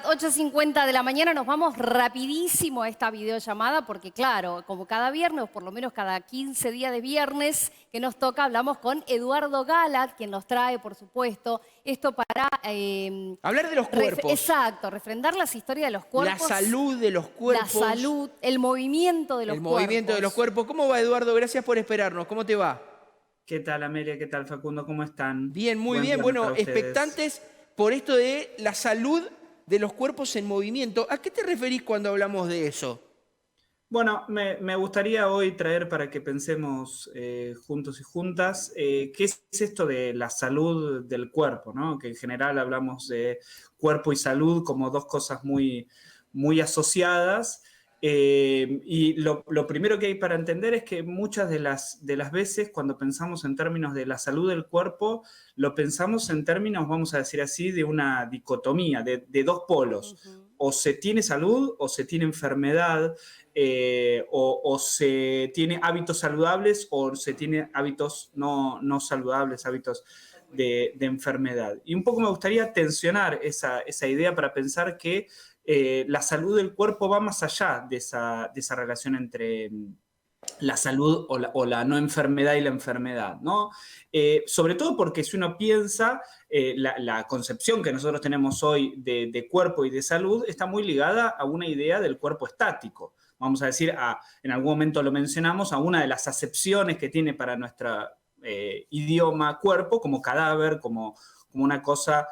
8:50 de la mañana nos vamos rapidísimo a esta videollamada porque claro, como cada viernes, o por lo menos cada 15 días de viernes que nos toca, hablamos con Eduardo Galat, quien nos trae, por supuesto, esto para... Hablar de los cuerpos. Exacto, refrendar las historias de los La cuerpos. salud de los La cuerpos. salud, el movimiento de los El cuerpos. movimiento de los cuerpos. ¿Cómo va, Eduardo? Gracias por esperarnos. ¿Cómo te va? ¿Qué tal, Amelia? ¿Qué tal, Facundo? ¿Cómo están? Bien, muy Buen bien. viernes Bueno, para ustedes. expectantes por esto de la salud de los cuerpos en movimiento. ¿A qué te referís cuando hablamos de eso? Bueno, me gustaría hoy traer para que pensemos juntos y juntas qué es esto de la salud del cuerpo, ¿no? Que en general hablamos de cuerpo y salud como dos cosas muy asociadas. Y lo primero que hay para entender es que muchas de las veces cuando pensamos en términos de la salud del cuerpo, lo pensamos en términos, vamos a decir así, de una dicotomía, de dos polos. O se tiene salud o se tiene enfermedad, o se tiene hábitos saludables o se tiene hábitos no saludables, hábitos de enfermedad. Y un poco me gustaría tensionar esa idea para pensar que la salud del cuerpo va más allá de esa relación entre la salud o la no enfermedad y la enfermedad, ¿no? Sobre todo porque si uno piensa, la concepción que nosotros tenemos hoy de cuerpo y de salud está muy ligada a una idea del cuerpo estático. Vamos a decir, en algún momento lo mencionamos, a una de las acepciones que tiene para nuestro idioma cuerpo como cadáver, como una cosa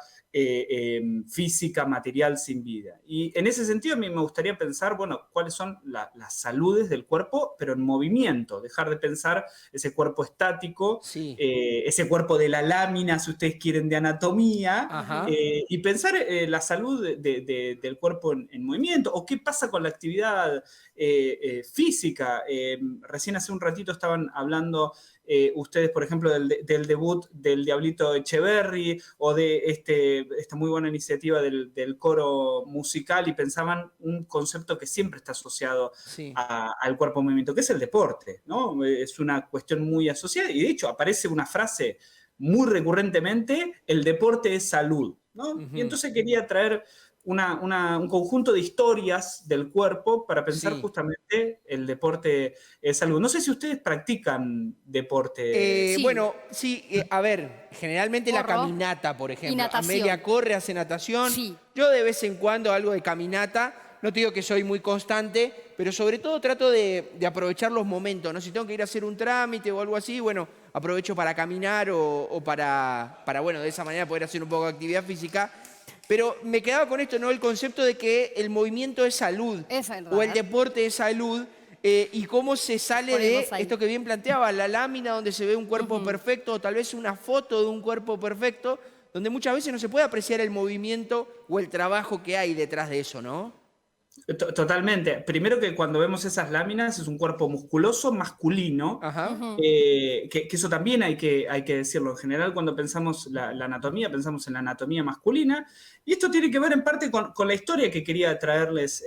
física, material, sin vida. Y en ese sentido a mí me gustaría pensar, bueno, cuáles son las saludes del cuerpo, pero en movimiento, dejar de pensar ese cuerpo estático, Sí. ese cuerpo de la lámina, si ustedes quieren, de anatomía, Ajá. y pensar la salud del cuerpo en movimiento, o qué pasa con la actividad física. Recién hace un ratito estaban hablando ustedes, por ejemplo, del debut del Diablito Echeverry o de esta muy buena iniciativa del coro musical y pensaban un concepto que siempre está asociado Sí. al cuerpo en movimiento, que es el deporte, ¿no? Es una cuestión muy asociada y de hecho aparece una frase muy recurrentemente, el deporte es salud, ¿no? Y entonces quería traer un conjunto de historias del cuerpo para pensar Sí. justamente el deporte es salud. No sé si ustedes practican deporte. Sí. Bueno, sí, a ver, generalmente la Corro caminata, por y ejemplo. Amelia natación. corre, hace natación. Sí. Yo de vez en cuando algo de caminata. No te digo que soy muy constante, pero sobre todo trato de aprovechar los momentos, ¿no? Si tengo que ir a hacer un trámite o algo así, bueno, aprovecho para caminar o para, bueno, de esa manera poder hacer un poco de actividad física. Pero me quedaba con esto, ¿no? El concepto de que el movimiento es salud Es o el verdad. deporte es salud. Y cómo se sale Ponemos de ahí. esto que bien planteaba, la lámina donde se ve un cuerpo perfecto, o tal vez una foto de un cuerpo perfecto, donde muchas veces no se puede apreciar el movimiento o el trabajo que hay detrás de eso, ¿no? Totalmente. Primero que cuando vemos esas láminas es un cuerpo musculoso masculino, Ajá. que eso también hay que decirlo. En general, cuando pensamos la anatomía, pensamos en la anatomía masculina. Y esto tiene que ver en parte con la historia que quería traerles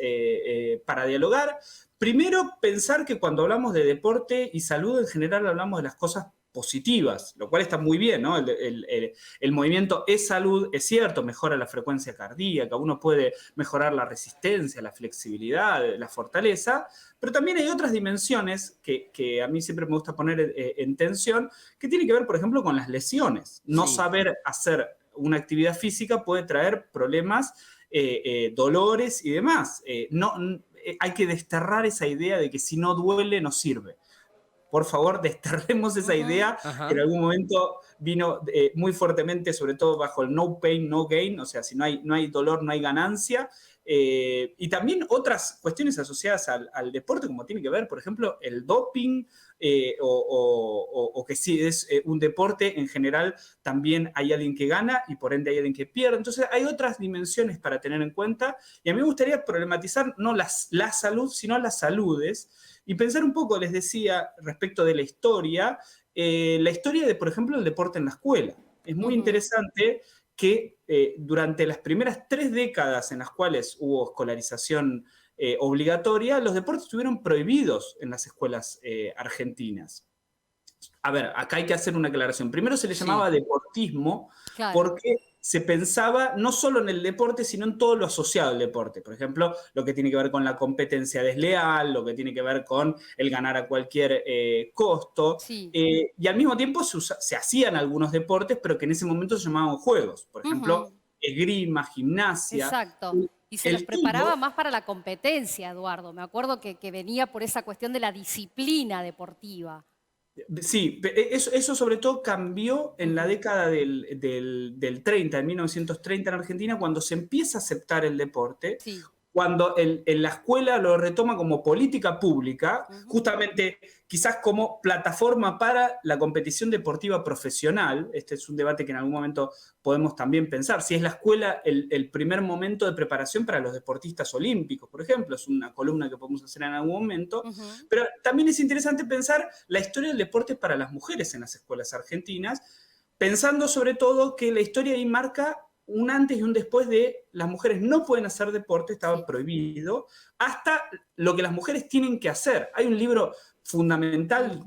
para dialogar. Primero, pensar que cuando hablamos de deporte y salud, en general hablamos de las cosas positivas, lo cual está muy bien, ¿no? El movimiento es salud, es cierto, mejora la frecuencia cardíaca, uno puede mejorar la resistencia, la flexibilidad, la fortaleza, pero también hay otras dimensiones que a mí siempre me gusta poner en tensión, que tiene que ver, por ejemplo, con las lesiones. No Sí. saber hacer una actividad física puede traer problemas, dolores y demás. Hay que desterrar esa idea de que si no duele, no sirve. Por favor, desterremos esa idea que en Ajá. algún momento vino muy fuertemente, sobre todo bajo el no pain, no gain, o sea, si no hay dolor, no hay ganancia. Y también otras cuestiones asociadas al deporte, como tiene que ver, por ejemplo, el doping, o que si es un deporte en general, también hay alguien que gana y por ende hay alguien que pierde. Entonces hay otras dimensiones para tener en cuenta y a mí me gustaría problematizar no la salud, sino las saludes y pensar un poco, les decía, respecto de la historia de, por ejemplo, el deporte en la escuela. Es muy interesante que durante las primeras 3 décadas en las cuales hubo escolarización obligatoria, los deportes estuvieron prohibidos en las escuelas argentinas. A ver, acá hay que hacer una aclaración. Primero se le Sí. llamaba deportismo Claro. porque se pensaba no solo en el deporte, sino en todo lo asociado al deporte. Por ejemplo, lo que tiene que ver con la competencia desleal, lo que tiene que ver con el ganar a cualquier costo. Sí. Y al mismo tiempo se hacían algunos deportes, pero que en ese momento se llamaban juegos. Por ejemplo, Ujú. esgrima, gimnasia. Exacto. Y se los El preparaba judo, más para la competencia, Eduardo. Me acuerdo que venía por esa cuestión de la disciplina deportiva. sí, eso sobre todo cambió en la Ujú. década del 30, en 1930 en Argentina, cuando se empieza a aceptar el deporte, Sí. cuando en la escuela lo retoma como política pública, Ujú. justamente quizás como plataforma para la competición deportiva profesional. Este es un debate que en algún momento podemos también pensar. Si es la escuela el primer momento de preparación para los deportistas olímpicos, por ejemplo, es una columna que podemos hacer en algún momento. Ujú. Pero también es interesante pensar la historia del deporte para las mujeres en las escuelas argentinas, pensando sobre todo que la historia ahí marca un antes y un después de las mujeres no pueden hacer deporte, estaba Sí. prohibido, hasta lo que las mujeres tienen que hacer. Hay un libro fundamental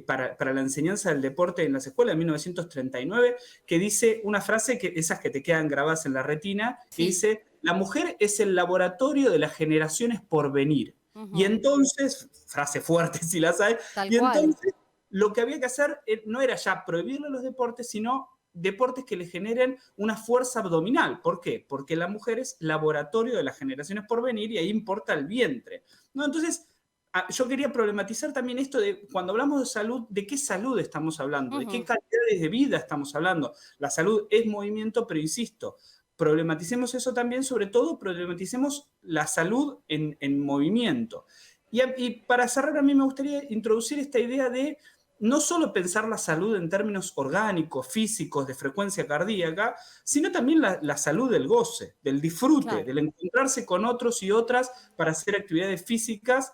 para la enseñanza del deporte en las escuelas de 1939 que dice una frase, que esas que te quedan grabadas en la retina, que Sí. dice, la mujer es el laboratorio de las generaciones por venir. Y Ujú. entonces, frase fuerte si la sabes, Tal y cual. entonces lo que había que hacer no era ya prohibirle los deportes, sino deportes que le generen una fuerza abdominal. ¿Por qué? Porque la mujer es laboratorio de las generaciones por venir y ahí importa el vientre. ¿No? Entonces, yo quería problematizar también esto de cuando hablamos de salud, ¿de qué salud estamos hablando? ¿De qué Ujú. calidades de vida estamos hablando? La salud es movimiento, pero insisto, problematicemos eso también, sobre todo problematicemos la salud en movimiento. Y para cerrar, a mí me gustaría introducir esta idea de no solo pensar la salud en términos orgánicos, físicos, de frecuencia cardíaca, sino también la salud del goce, del disfrute, Claro. del encontrarse con otros y otras para hacer actividades físicas,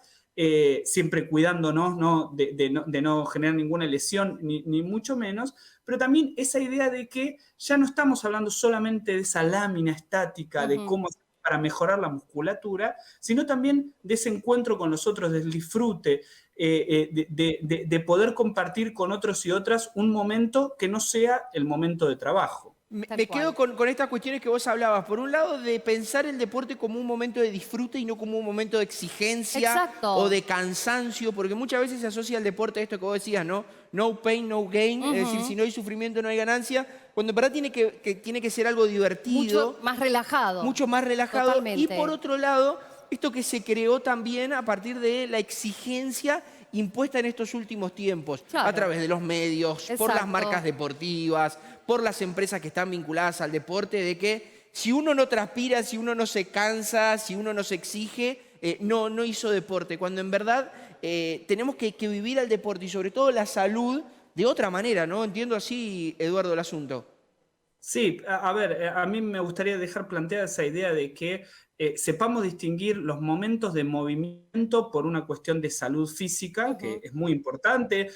siempre cuidándonos, ¿no? De no generar ninguna lesión, ni mucho menos, pero también esa idea de que ya no estamos hablando solamente de esa lámina estática, de Ujú. cómo hacer para mejorar la musculatura, sino también de ese encuentro con los otros, del disfrute, de poder compartir con otros y otras un momento que no sea el momento de trabajo. Tal Me quedo cual. con estas cuestiones que vos hablabas. Por un lado, de pensar el deporte como un momento de disfrute y no como un momento de exigencia o Exacto. de cansancio, porque muchas veces se asocia el deporte a esto que vos decías, ¿no? No pain, no gain, es decir, si Ujú. no hay sufrimiento no hay ganancia, cuando en verdad tiene que ser algo Mucho divertido, más relajado. mucho más relajado. Y por Totalmente. otro lado, esto que se creó también a partir de la exigencia impuesta en estos últimos tiempos, a Claro. través de los medios, por las marcas Exacto. deportivas, por las empresas que están vinculadas al deporte, de que si uno no transpira, si uno no se cansa, si uno no se exige, no hizo deporte. Cuando en verdad tenemos que vivir al deporte y sobre todo la salud de otra manera, ¿no? Entiendo así, Eduardo, el asunto. Sí, a ver, a mí me gustaría dejar planteada esa idea de que sepamos distinguir los momentos de movimiento por una cuestión de salud física, que Ujú. es muy importante,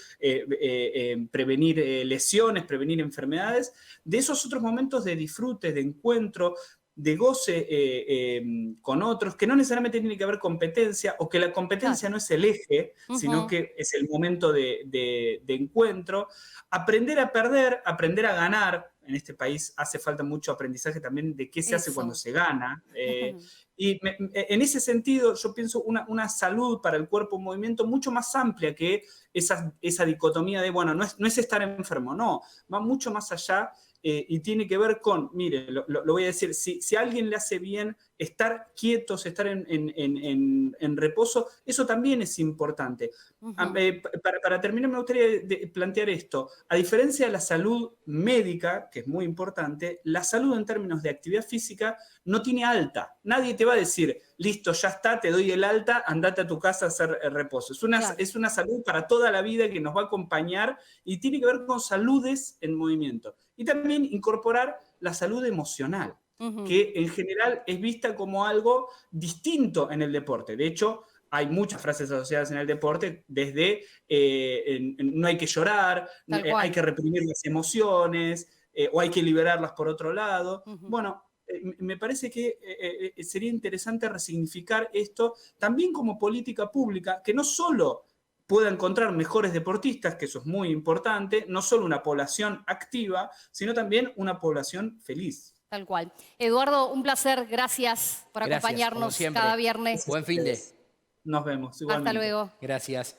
prevenir lesiones, prevenir enfermedades, de esos otros momentos de disfrute, de encuentro, de goce con otros, que no necesariamente tiene que haber competencia, o que la Claro. competencia no es el eje, sino Ujú. que es el momento de encuentro. Aprender a perder, aprender a ganar. En este país hace falta mucho aprendizaje también de qué se hace cuando Eso. se gana. En ese sentido, yo pienso una salud para el cuerpo en movimiento mucho más amplia que esa dicotomía de, bueno, no es estar enfermo, no, va mucho más allá y tiene que ver con, mire, lo voy a decir, si a alguien le hace bien estar quietos, estar en reposo, eso también es importante. Ujú. Para terminar, me gustaría plantear esto. A diferencia de la salud médica, que es muy importante, la salud en términos de actividad física no tiene alta. Nadie te va a decir, listo, ya está, te doy el alta, andate a tu casa a hacer reposo. Claro. Es una salud para toda la vida que nos va a acompañar y tiene que ver con saludes en movimiento. Y también incorporar la salud emocional, Ujú. que en general es vista como algo distinto en el deporte. De hecho, hay muchas frases asociadas en el deporte, desde no hay que llorar, Tal hay cual. que reprimir las emociones, o hay que liberarlas por otro lado. Ujú. Bueno, me parece que sería interesante resignificar esto también como política pública, que no solo pueda encontrar mejores deportistas, que eso es muy importante, no solo una población activa, sino también una población feliz. Tal cual. Eduardo, un placer. Gracias por Gracias, como acompañarnos siempre. cada viernes. Buen fin de. Nos vemos. Hasta Igualmente. luego. Gracias.